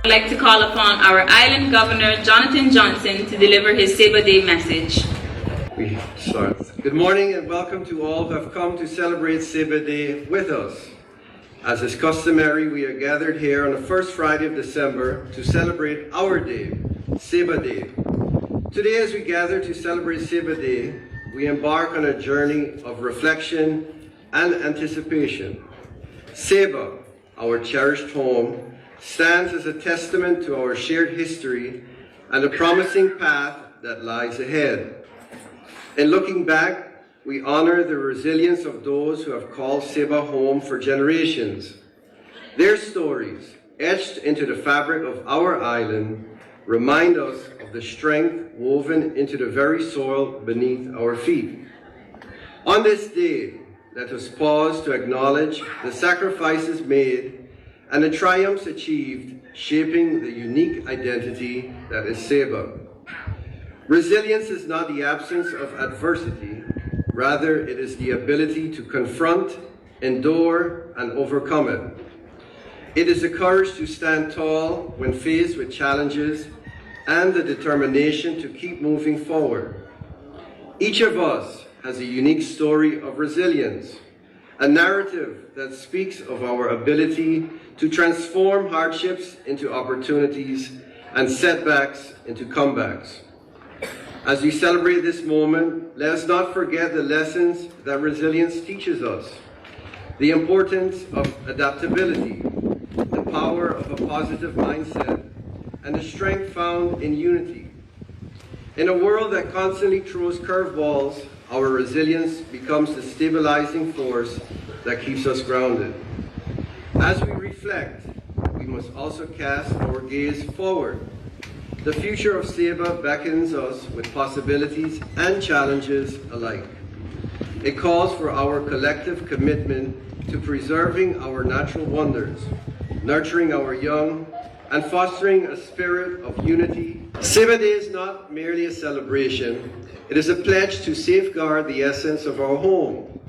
I'd like to call upon our island governor, Jonathan Johnson, to deliver his Sabre Day message. We start. Good morning and welcome to all who have come to celebrate Sabre Day with us. As is customary, we are gathered here on the first Friday of December to celebrate our day, Sabre Day. Today, as we gather to celebrate Sabre Day, we embark on a journey of reflection and anticipation. Sabre, our cherished home, stands as a testament to our shared history and the promising path that lies ahead. In looking back, we honor the resilience of those who have called Sabre home for generations. Their stories, etched into the fabric of our island, remind us of the strength woven into the very soil beneath our feet. On this day, let us pause to acknowledge the sacrifices made and the triumphs achieved, shaping the unique identity that is Sabre. Resilience is not the absence of adversity, rather it is the ability to confront, endure, and overcome it. It is the courage to stand tall when faced with challenges and the determination to keep moving forward. Each of us has a unique story of resilience, a narrative that speaks of our ability to transform hardships into opportunities and setbacks into comebacks. As we celebrate this moment, let us not forget the lessons that resilience teaches us. The importance of adaptability, the power of a positive mindset, and the strength found in unity. In a world that constantly throws curveballs, our resilience becomes the stabilizing force that keeps us grounded. As we reflect, we must also cast our gaze forward. The future of Sabre beckons us with possibilities and challenges alike. It calls for our collective commitment to preserving our natural wonders, nurturing our young, and fostering a spirit of unity. Sabre Day is not merely a celebration, it is a pledge to safeguard the essence of our home.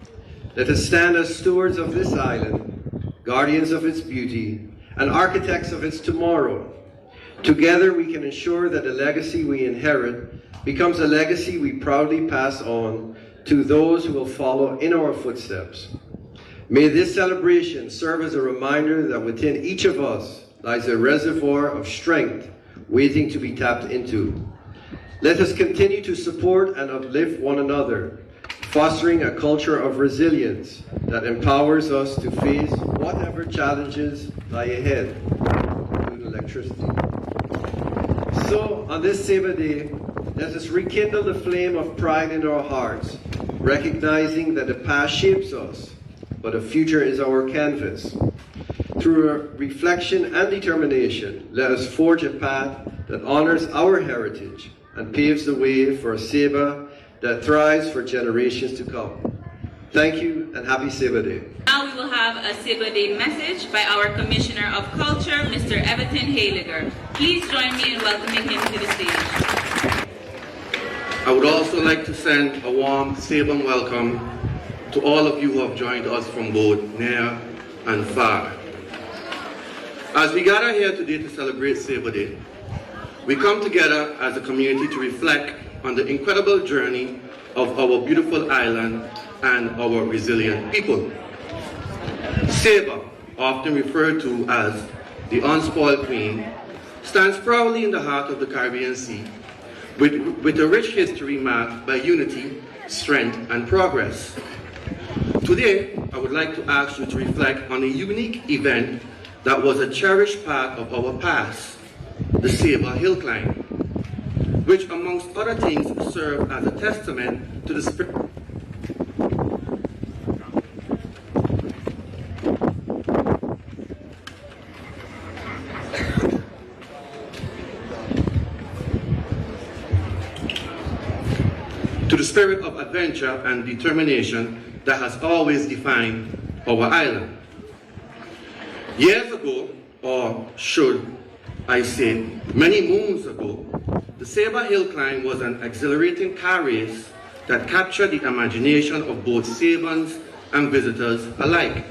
Let us stand as stewards of this island, guardians of its beauty, and architects of its tomorrow. Together we can ensure that the legacy we inherit becomes a legacy we proudly pass on to those who will follow in our footsteps. May this celebration serve as a reminder that within each of us lies a reservoir of strength waiting to be tapped into. Let us continue to support and uplift one another, fostering a culture of resilience that empowers us to face whatever challenges lie ahead, including electricity. So, on this Sabre Day, let us rekindle the flame of pride in our hearts, recognizing that the past shapes us, but the future is our canvas. Through reflection and determination, let us forge a path that honors our heritage and paves the way for a Sabre that thrives for generations to come. Thank you and happy Sabre Day. Now we will have a Sabre Day message by our Commissioner of Culture, Mr. Everton Hayliger. Please join me in welcoming him to the stage. I would also like to send a warm Sabre welcome to all of you who have joined us from both near and far. As we gather here today to celebrate Sabre Day, we come together as a community to reflect on the incredible journey of our beautiful island and our resilient people. Sabre, often referred to as the unspoiled queen, stands proudly in the heart of the Caribbean Sea, with a rich history marked by unity, strength, and progress. Today, I would like to ask you to reflect on a unique event that was a cherished part of our past, the Sabre Hill Climb, which amongst other things served as a testament to the spirit of adventure and determination that has always defined our island. Years ago, or should I say many moons ago, the Sabre Hill Climb was an exhilarating car race that captured the imagination of both Sabrans and visitors alike.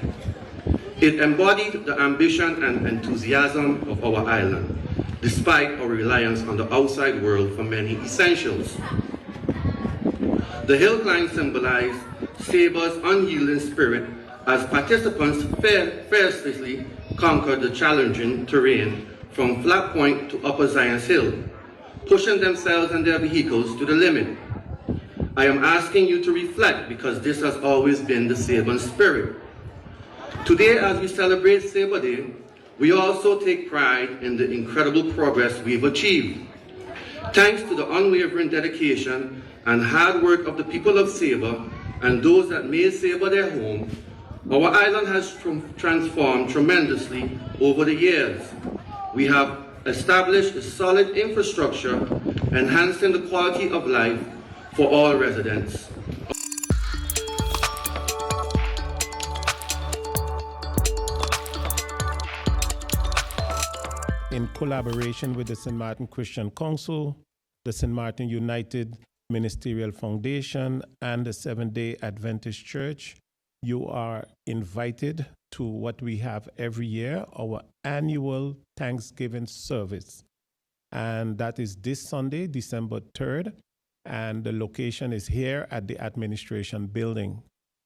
It embodied the ambition and enthusiasm of our island, despite our reliance on the outside world for many essentials. The hill climb symbolized Saber's unyielding spirit as participants fiercely conquered the challenging terrain from Flat Point to Upper Zion's Hill, pushing themselves and their vehicles to the limit. I am asking you to reflect because this has always been the Saban spirit. Today, as we celebrate Saber Day, we also take pride in the incredible progress we've achieved. Thanks to the unwavering dedication and hard work of the people of Saber and those that made Saber their home, our island has transformed tremendously over the years. We have established a solid infrastructure, enhancing the quality of life for all residents. In collaboration with the St. Martin Christian Council, the St. Martin United Ministerial Foundation, and the Seventh-day Adventist Church, you are invited to what we have every year, our annual Thanksgiving service. And that is this Sunday, December 3rd, and the location is here at the administration building.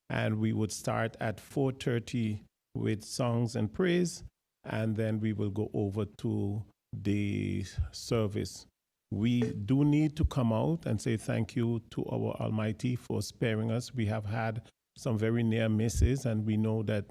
And we would start at 4:30 with songs and praise, and then we will go over to the service. We do need to come out and say thank you to our Almighty for sparing us. We have had some very near misses, and we know that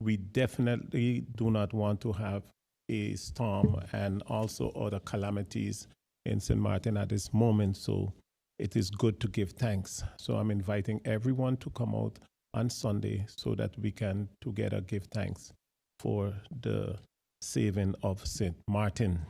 we definitely do not want to have a storm and also other calamities in St. Martin at this moment. So it is good to give thanks. So I'm inviting everyone to come out on Sunday so that we can together give thanks for the saving of St. Martin.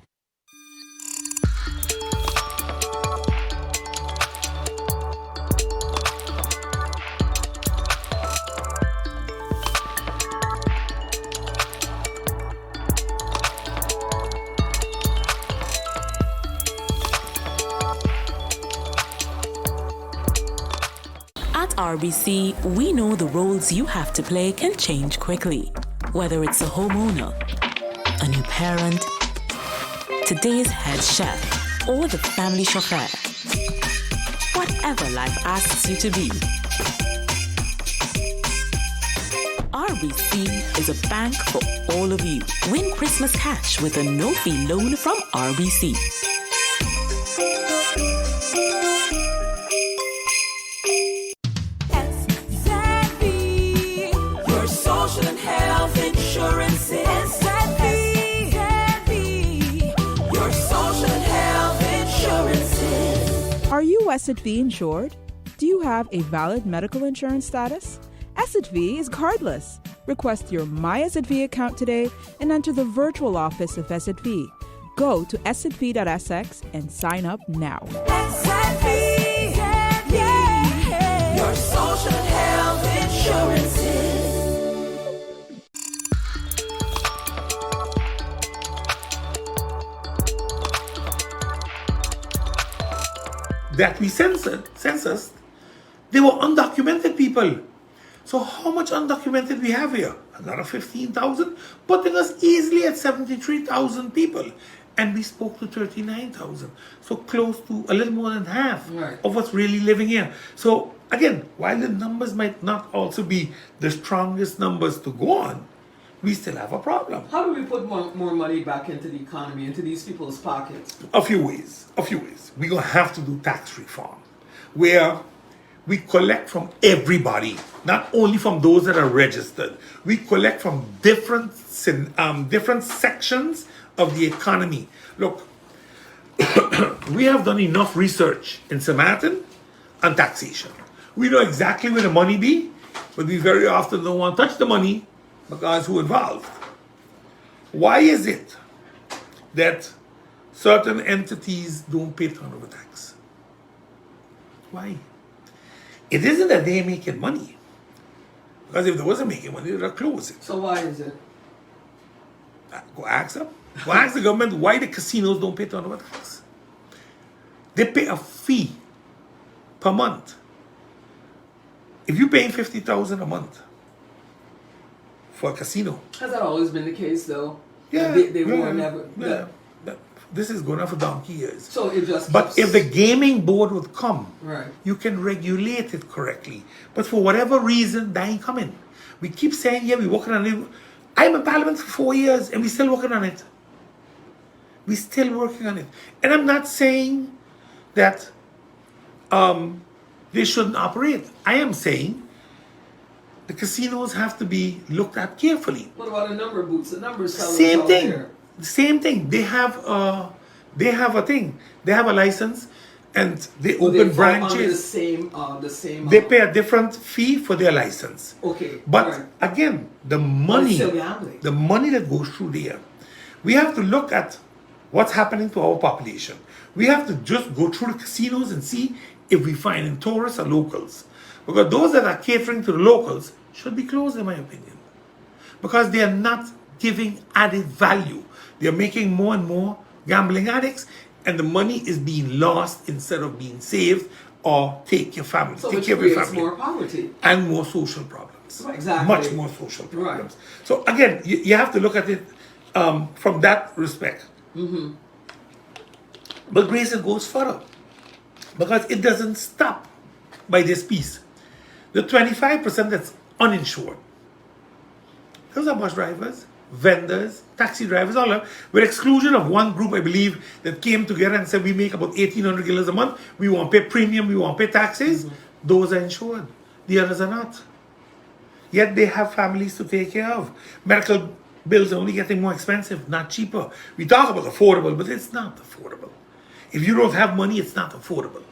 At RBC, we know the roles you have to play can change quickly. Whether it's a homeowner, a new parent, today's head chef, or the family chauffeur. Whatever life asks you to be. RBC is a bank for all of you. Win Christmas cash with a no-fee loan from RBC. Are you SXM insured? Do you have a valid medical insurance status? SXM is cardless. Request your My SXM account today and enter the virtual office of SXM. Go to sxv.sx and sign up now. SXM, yeah, your social health insurances. That we censused, they were undocumented people. So how much undocumented we have here? Another 15,000, putting us easily at 73,000 people. And we spoke to 39,000. So close to a little more than half of what's really living here. So again, while the numbers might not also be the strongest numbers to go on, we still have a problem. How do we put more money back into the economy, into these people's pockets? A few ways. We're going to have to do tax reform, where we collect from everybody, not only from those that are registered. We collect from different sections of the economy. Look, we have done enough research in St. Martin on taxation. We know exactly where the money be, but we very often don't want to touch the money because who involved? Why is it that certain entities don't pay turnover tax? Why? It isn't that they're making money. Because if they wasn't making money, they'd have closed it. So why is it? Go ask them. Go ask the government why the casinos don't pay turnover tax. They pay a fee per month. If you're paying $50,000 a month, for a casino. Has that always been the case, though? Yeah, They yeah, were never. yeah. This is going on for donkey years. So it just. But keeps- if the gaming board would come, Right. you can regulate it correctly. But for whatever reason, that ain't coming. We keep saying, yeah, we're working on it. I'm in Parliament for 4 years and we're still working on it. We're still working on it. And I'm not saying that they shouldn't operate. I am saying the casinos have to be looked at carefully. What about the number booths? The number sellers Same out thing. there. Same thing. They have a thing. They have a license, and they But open they fall under branches. the same. They pay a different fee for their license. Okay. But right. again, the But money, it's still gambling. the money that goes through there, we have to look at what's happening to our population. We have to just go through the casinos and see if we find in tourists or locals. Because those that are catering to the locals should be closed, in my opinion. Because they are not giving added value. They are making more and more gambling addicts, and the money is being lost instead of being saved or take your family, So take which care of your creates family. more poverty. And more social problems. Right, exactly. Much more social problems. Right. So again, you have to look at it from that respect. Mm-hmm. But Grayson goes further because it doesn't stop by this piece. The 25% that's uninsured, those are bus drivers, vendors, taxi drivers, all of them, with exclusion of one group, I believe, that came together and said we make about $1,800 a month. We won't pay premium, we won't pay taxes. Those are insured. The others are not. Yet they have families to take care of. Medical bills are only getting more expensive, not cheaper. We talk about affordable, but it's not affordable. If you don't have money, it's not affordable.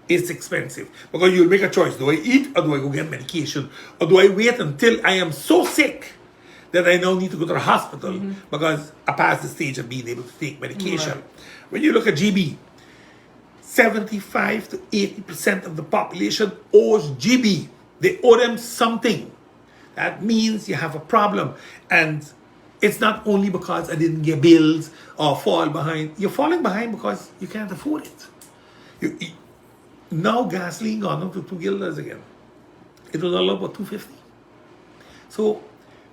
It's expensive. Because you'll make a choice. Do I eat or do I go get medication? Or do I wait until I am so sick that I now need to go to the hospital because I passed the stage of being able to take medication? Right. When you look at GB, 75 to 80% of the population owes GB. They owe them something. That means you have a problem. And it's not only because I didn't get bills or fall behind. You're falling behind because you can't afford it. Now gasoline gone up to $2 again. It was all about $2.50. So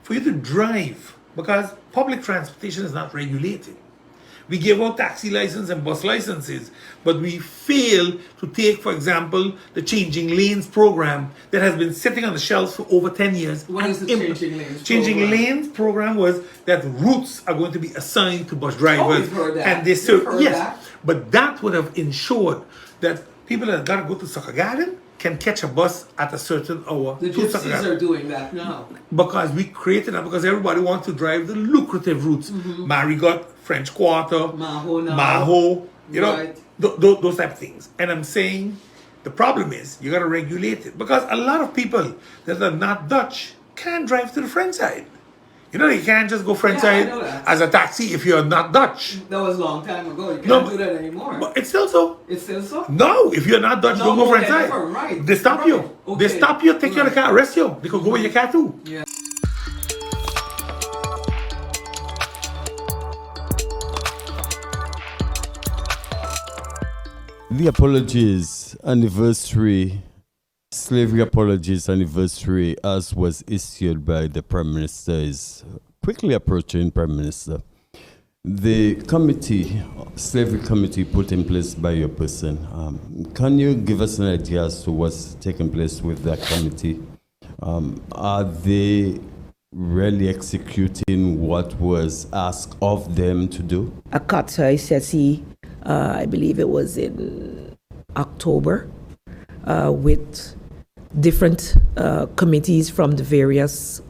for you to drive, because public transportation is not regulated. We give out taxi license and bus licenses, but we fail to take, for example, the Changing Lanes program that has been sitting on the shelves for over 10 years. What is the Changing Lanes Changing program? Lanes program was that routes are going to be assigned to bus drivers. we've heard that. And they We've serve, heard yes, that. but that would have ensured that people that got to go to Sucker Garden can catch a bus at a certain hour. The to Sucker gypsies Garden. are doing that now. Because we created that because everybody wants to drive the lucrative routes. Marigot, French Quarter, Maho now. Maho, you know, Right. those type of things. And I'm saying the problem is you got to regulate it because a lot of people that are not Dutch can't drive to the French side. You know, you can't just go French Yeah, I side know that. as a taxi if you're not Dutch. That was a long time ago. You can't No, do that anymore. But it's still so. It's still so. No, if you're not Dutch, No, don't go French okay, side. different, right. They stop you. Right. They Okay. stop you, take you in the Right. car, arrest you. They could go with your car too. Yeah. The apologies anniversary, slavery apologies anniversary, as was issued by the Prime Minister, is quickly approaching, Prime Minister. The committee, slavery committee put in place by your person, can you give us an idea as to what's taking place with that committee? Are they really executing what was asked of them to do? Akatsa SSE, I believe it was in October, with different committees from the various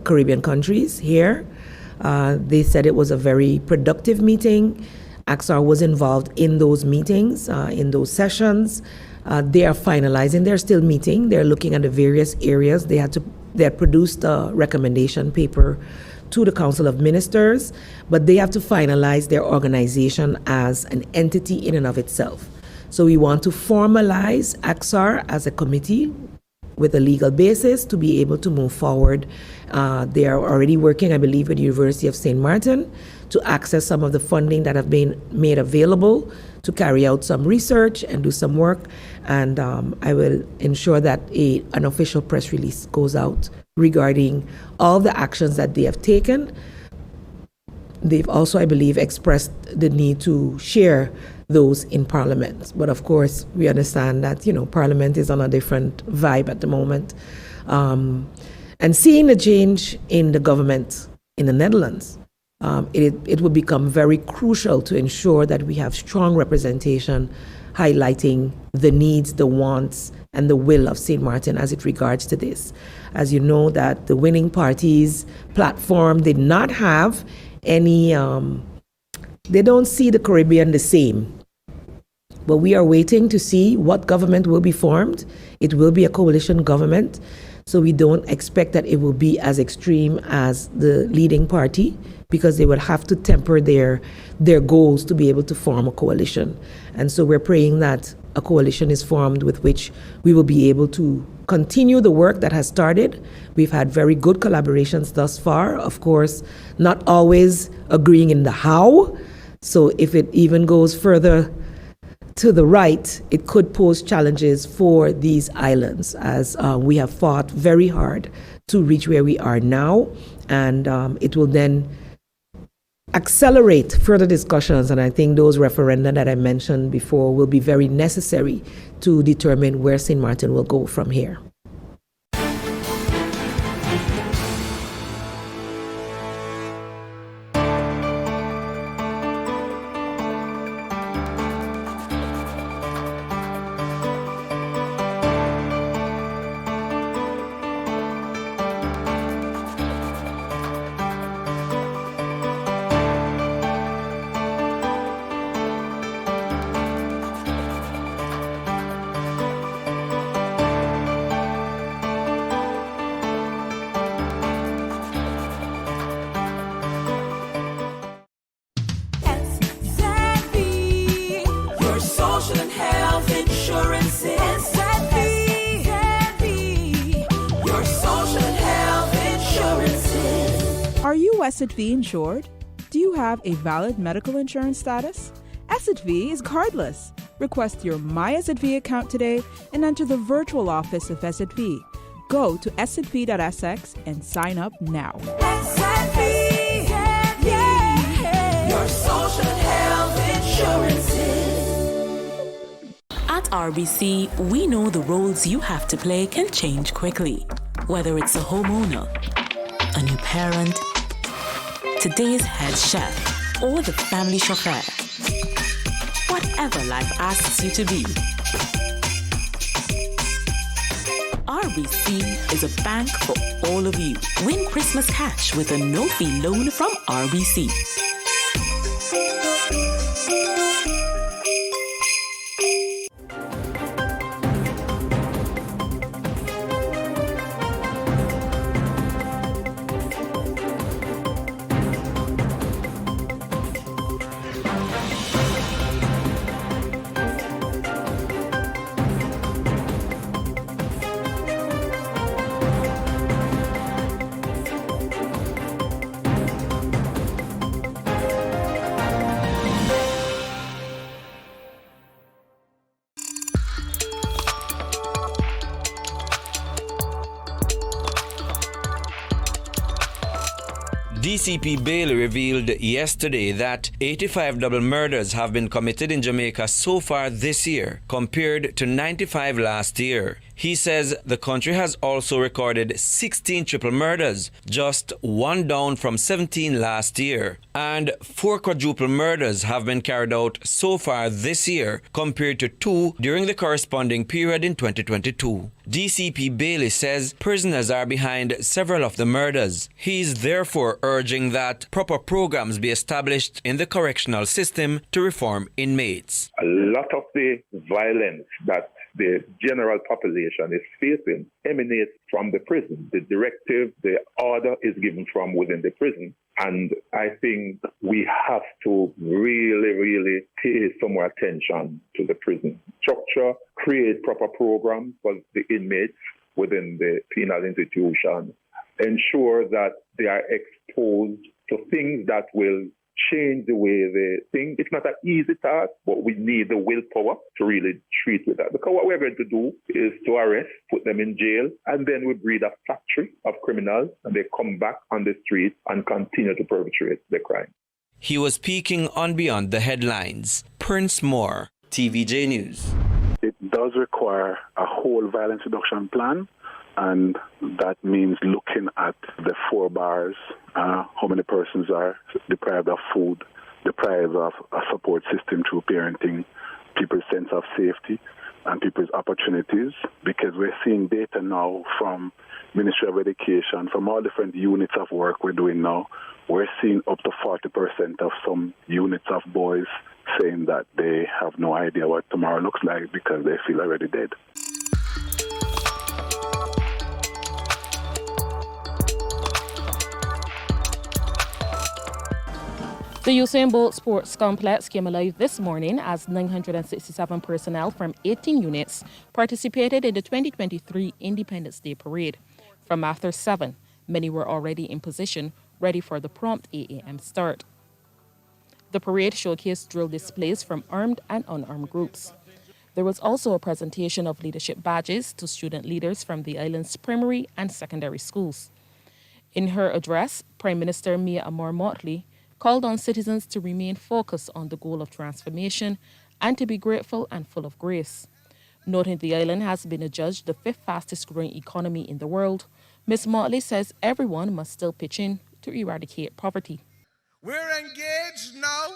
Caribbean countries here. They said it was a very productive meeting. AXAR was involved in those meetings, in those sessions. They are finalizing, they're still meeting, they're looking at the various areas. They had produced a recommendation paper to the Council of Ministers, but they have to finalize their organization as an entity in and of itself. So we want to formalize AXAR as a committee with a legal basis to be able to move forward. They are already working, I believe, with the University of St. Martin to access some of the funding that have been made available to carry out some research and do some work. And I will ensure that an official press release goes out regarding all the actions that they have taken. They've also, I believe, expressed the need to share those in Parliament. But of course, we understand that, Parliament is on a different vibe at the moment. And seeing the change in the government in the Netherlands, it will become very crucial to ensure that we have strong representation highlighting the needs, the wants, and the will of St. Martin as it regards to this. As you know, that the winning party's platform did not have any, they don't see the Caribbean the same. But we are waiting to see what government will be formed. It will be a coalition government, so we don't expect that it will be as extreme as the leading party, because they will have to temper their goals to be able to form a coalition. And so we're praying that a coalition is formed with which we will be able to continue the work that has started. We've had very good collaborations thus far. Of course, not always agreeing in the how. So if it even goes further to the right, it could pose challenges for these islands, as we have fought very hard to reach where we are now. And it will then accelerate further discussions, and I think those referenda that I mentioned before will be very necessary to determine where St. Martin will go from here. Your social and health insurance is your social and health insurance. Are you SXV insured? Do you have a valid medical insurance status? SXV is cardless. Request your My SXV account today and enter the virtual office of SXV. Go to sxv.sx and sign up now. Your social and health insurances. At RBC, we know the roles you have to play can change quickly. Whether it's a homeowner, a new parent, today's head chef, or the family chauffeur. Whatever life asks you to be. RBC is a bank for all of you. Win Christmas cash with a no-fee loan from RBC. DCP Bailey revealed yesterday that 85 double murders have been committed in Jamaica so far this year, compared to 95 last year. He says the country has also recorded 16 triple murders, just one down from 17 last year, and 4 quadruple murders have been carried out so far this year, compared to 2 during the corresponding period in 2022. DCP Bailey says prisoners are behind several of the murders. He is therefore urging that proper programs be established in the correctional system to reform inmates. A lot of the violence that the general population is facing emanates from the prison. The directive, the order is given from within the prison. And I think we have to really pay some more attention to the prison structure, create proper programs for the inmates within the penal institution, ensure that they are exposed to things that will change the way they think. It's not an easy task, but we need the willpower to really treat with that. Because what we're going to do is to arrest, put them in jail, and then we breed a factory of criminals, and they come back on the street and continue to perpetrate the crime. He was speaking on Beyond the Headlines. Prince Moore, TVJ News. It does require a whole violence reduction plan, and that means looking at the 4 bars, how many persons are deprived of food, deprived of a support system through parenting, people's sense of safety, and people's opportunities, because we're seeing data now from Ministry of Education, from all different units of work we're doing now. We're seeing up to 40% of some units of boys saying that they have no idea what tomorrow looks like because they feel already dead. The Usain Bolt Sports Complex came alive this morning as 967 personnel from 18 units participated in the 2023 Independence Day Parade. From after 7, many were already in position, ready for the prompt 8 a.m. start. The parade showcased drill displays from armed and unarmed groups. There was also a presentation of leadership badges to student leaders from the island's primary and secondary schools. In her address, Prime Minister Mia Amor Motley called on citizens to remain focused on the goal of transformation and to be grateful and full of grace. Noting the island has been adjudged the 5th fastest growing economy in the world, Ms. Motley says everyone must still pitch in to eradicate poverty. We're engaged now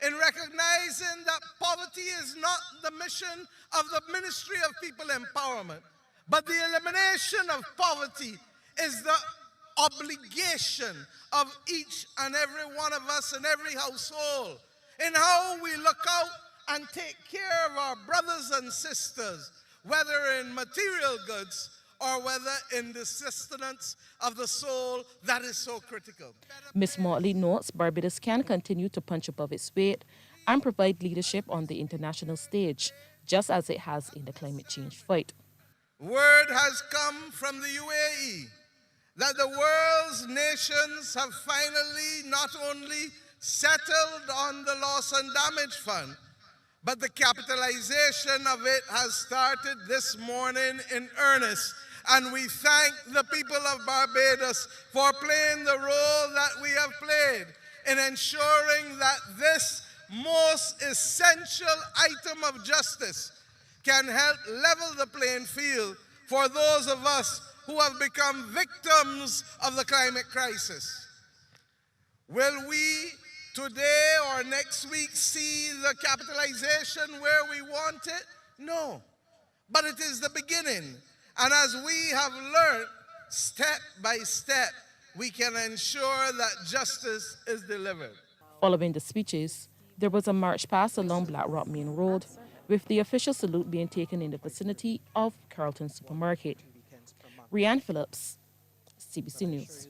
in recognizing that poverty is not the mission of the Ministry of People Empowerment, but the elimination of poverty is the obligation of each and every one of us in every household, in how we look out and take care of our brothers and sisters, whether in material goods or whether in the sustenance of the soul that is so critical. Ms. Motley notes Barbados can continue to punch above its weight and provide leadership on the international stage, just as it has in the climate change fight. Word has come from the UAE that the world's nations have finally not only settled on the loss and damage fund, but the capitalization of it has started this morning in earnest. And we thank the people of Barbados for playing the role that we have played in ensuring that this most essential item of justice can help level the playing field for those of us who have become victims of the climate crisis. Will we today or next week see the capitalization where we want it? No, but it is the beginning. And as we have learned, step by step, we can ensure that justice is delivered. Following the speeches, there was a march past along Black Rock Main Road, with the official salute being taken in the vicinity of Carlton Supermarket. Rianne Phillips, CBC News.